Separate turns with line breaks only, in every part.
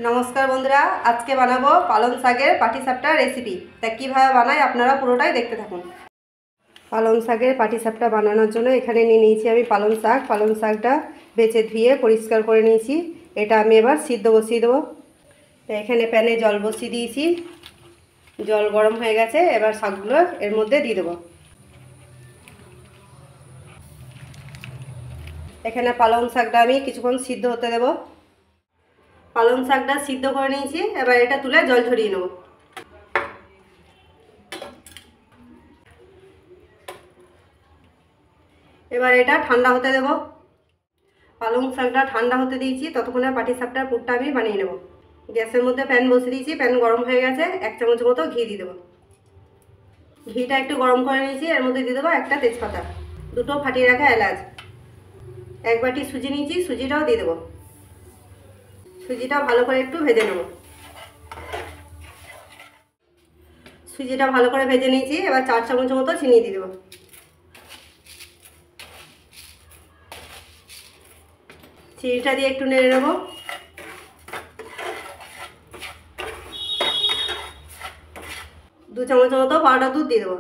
नमस्कार बंधुरा आज के बनाबो पालং शाकेर पाटीसापटा रेसिपि। ता किभाबे बानाई आपनारा पुरोटाई देखते थाकुन। पालং शाकेर पाटीसापटा बानानोर जोन्नो एखाने निये निয়েছি আমি पालং শাকটা बेचे धुए परिष्कार करे निয়েছি। এটা আমি এবার সিদ্ধ বসিয়ে দেব। তো এখানে প্যানে জল বসিয়ে দিয়েছি, জল গরম হয়ে গেছে। এবার শাকগুলো এর মধ্যে দিয়ে দেব। এখানে পালং শাকটা আমি কিছুক্ষণ সিদ্ধ হতে দেব। পালং শাকটা সিদ্ধ করে নিয়েছি, এবার এটা তুলে জল ঝরিয়ে নেব। এবার এটা ঠান্ডা হতে দেব। পালং শাকটা ঠান্ডা হতে দিয়েছি, ততক্ষণে পাটিসাপটার পুরটা আমি বানিয়ে নেব। গ্যাসের মধ্যে প্যান বসিয়ে দিয়েছি, প্যান গরম হয়ে গেছে। 1 চামচ মতো ঘি দিয়ে দেব। ঘিটা একটু গরম করে নিয়েছি, এর মধ্যে দিয়ে দেবো একটা তেজপাতা, দুটো ফাটিয়ে রাখা এলাচ, 1 বাটি সুজি নিয়েছি, সুজিটাও দিয়ে দেবো। সুজিটা ভালো করে একটু ভেজে নেব। সুজিটা ভালো করে ভেজে নিয়েছি, এবার 4 চামচ মতো চিনি দিয়ে দেবো। চিনিটা দিয়ে একটু নেড়ে নেব। দু চামচ মতো পাউডার দুধ দিয়ে দেবো।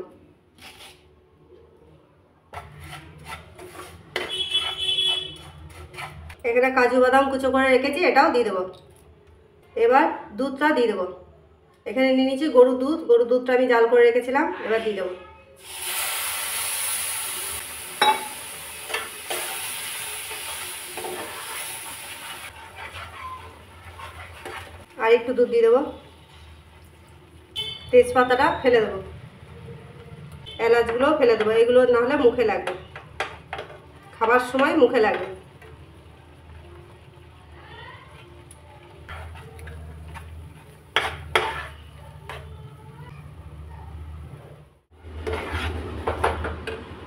এখানে কাজু বাদাম কুচো করে রেখেছি, এটাও দিয়ে দেবো। এবার দুধটা দিয়ে দেবো। এখানে নিয়ে নিয়েছি গরুর দুধটা আমি জাল করে রেখেছিলাম, এবার দিয়ে দেবো। আর একটু দুধ দিয়ে দেবো। তেজপাতাটা ফেলে দেবো, এলাচগুলো ফেলে দেবো। এগুলো না হলে মুখে লাগবে, খাবার সময় মুখে লাগবে।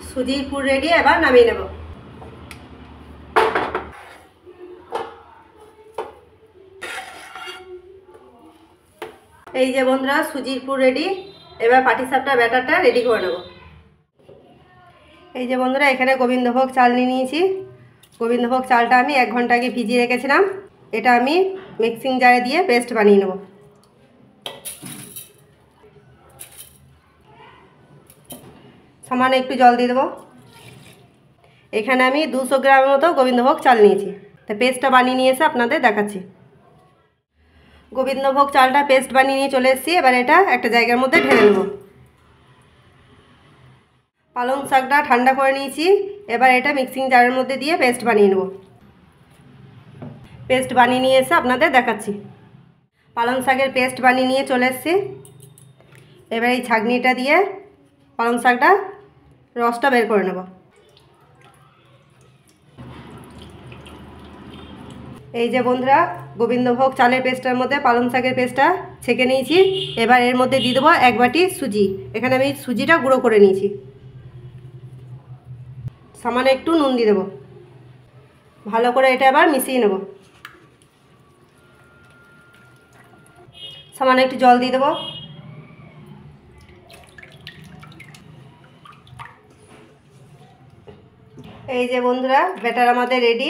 সুজির পুর রেডি, এবার নামিয়ে নেব। এই যে বন্ধুরা সুজির পুর রেডি। এবার পাটিসাপটা ব্যাটারটা রেডি করে নেব। এই যে বন্ধুরা এখানে গোবিন্দভোগ চাল নিয়ে নিয়েছি। গোবিন্দভোগ চালটা আমি 1 ঘন্টা আগে ভিজিয়ে রেখেছিলাম। এটা আমি মিক্সিং জারে দিয়ে পেস্ট বানিয়ে নেব। সামান্য একটু জল দিয়ে দেবো। এখানে আমি 200 গ্রামের মতো গোবিন্দভোগ চাল নিয়েছি। তা পেস্টটা বানিয়ে নিয়ে এসে আপনাদের দেখাচ্ছি। গোবিন্দভোগ চালটা পেস্ট বানিয়ে নিয়ে চলে এসেছি। এবার এটা একটা জায়গার মধ্যে ঢেলে নেব। পালং শাকটা ঠান্ডা করে নিয়েছি, এবার এটা মিক্সিং জারের মধ্যে দিয়ে পেস্ট বানিয়ে নেব। পেস্ট বানিয়ে নিয়ে এসে আপনাদের দেখাচ্ছি। পালং শাকের পেস্ট বানিয়ে নিয়ে চলে এসেছি। এবার এই ছাঁকনিটা দিয়ে পালং শাকটা রসটা বের করে নেব। এই যে বন্ধুরা গোবিন্দভোগ চালের পেস্টের মধ্যে পালং শাকের পেস্টটা ছেঁকে নিয়েছি। এবার এর মধ্যে দিয়ে দেবো 1 বাটি সুজি। এখানে আমি সুজিটা গুঁড়ো করে নিয়েছি। সামান্য একটু নুন দিয়ে দেবো। ভালো করে এটা এবার মিশিয়ে নেব। সামান্য একটু জল দিয়ে দেবো। এই যে বন্ধুরা ব্যাটার আমাদের রেডি।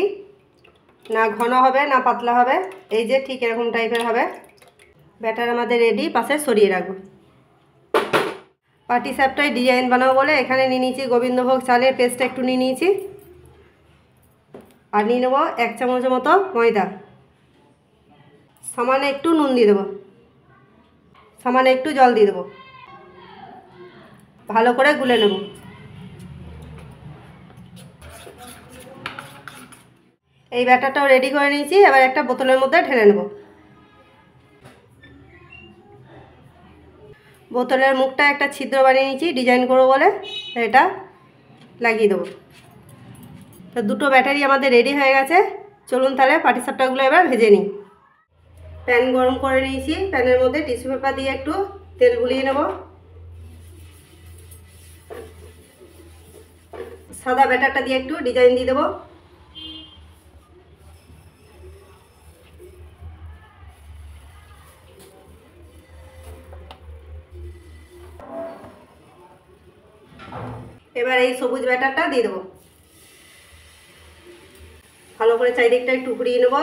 না ঘন হবে না পাতলা হবে, এই যে ঠিক এরকম টাইপের হবে। ব্যাটার আমাদের রেডি, পাশে সরিয়ে রাখবো। পাটিসাপটায় ডিজাইন বানাবো বলে এখানে নিয়ে নিয়েছি গোবিন্দভোগ চালের পেস্টটা একটু নিয়ে নিয়েছি। আর নিয়ে নেবো 1 চামচের মতো ময়দা। সামান্য একটু নুন দিয়ে দেবো। সামান্য একটু জল দিয়ে দেবো। ভালো করে গুলে নেব। এই ব্যাটারটাও রেডি করে নিয়েছি। এবার একটা বোতলের মধ্যে ঢেলে নেব। বোতলের মুখটা একটা ছিদ্র বানিয়ে নিয়েছি ডিজাইন করবো বলে, এটা লাগিয়ে দেবো। তো দুটো ব্যাটারি আমাদের রেডি হয়ে গেছে। চলুন তাহলে পাটিসাপটাগুলো এবার ভেজে নিই। প্যান গরম করে নিয়েছি, প্যানের মধ্যে টিস্যু পেপার দিয়ে একটু তেল বুলিয়ে নেব। সাদা ব্যাটারটা দিয়ে একটু ডিজাইন দিয়ে দেবো। এবার এই সবুজ ব্যাটারটা দিয়ে দেবো। ভালো করে চারিদিকটা একটু ঘুরিয়ে নেব।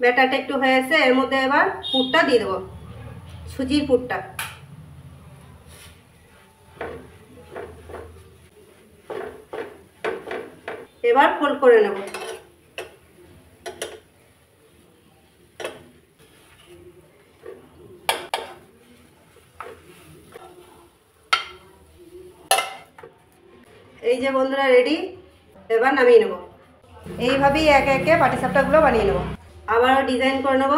ব্যাটারটা একটু হয়ে এসে এর মধ্যে এবার পুরটা দিয়ে দেবো, সুজির পুরটা। এবার ফোল্ড করে নেব। এই যে বন্ধুরা রেডি, এবার নামিয়ে নেব। এইভাবেই একে একে পাটিসাপটাগুলো বানিয়ে নেব। আবারও ডিজাইন করে নেব।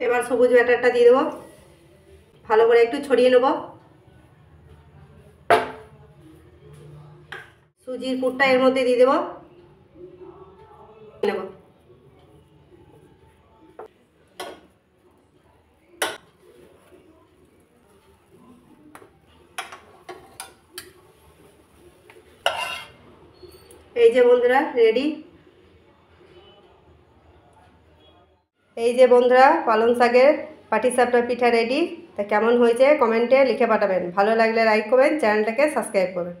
এবার সবুজ ব্যাটারটা দিয়ে দেবো, ভালো করে একটু ছড়িয়ে নেব। সুজির পুরটা এর মধ্যে দিয়ে দেবো, নেব। এই যে বন্ধুরা রেডি। এই যে বন্ধুরা পালং শাকের পাটিসাপটা পিঠা রেডি। তা কেমন হয়েছে কমেন্টে লিখে পাঠাবেন। ভালো লাগলে লাইক করবেন, চ্যানেলটাকে সাবস্ক্রাইব করবেন।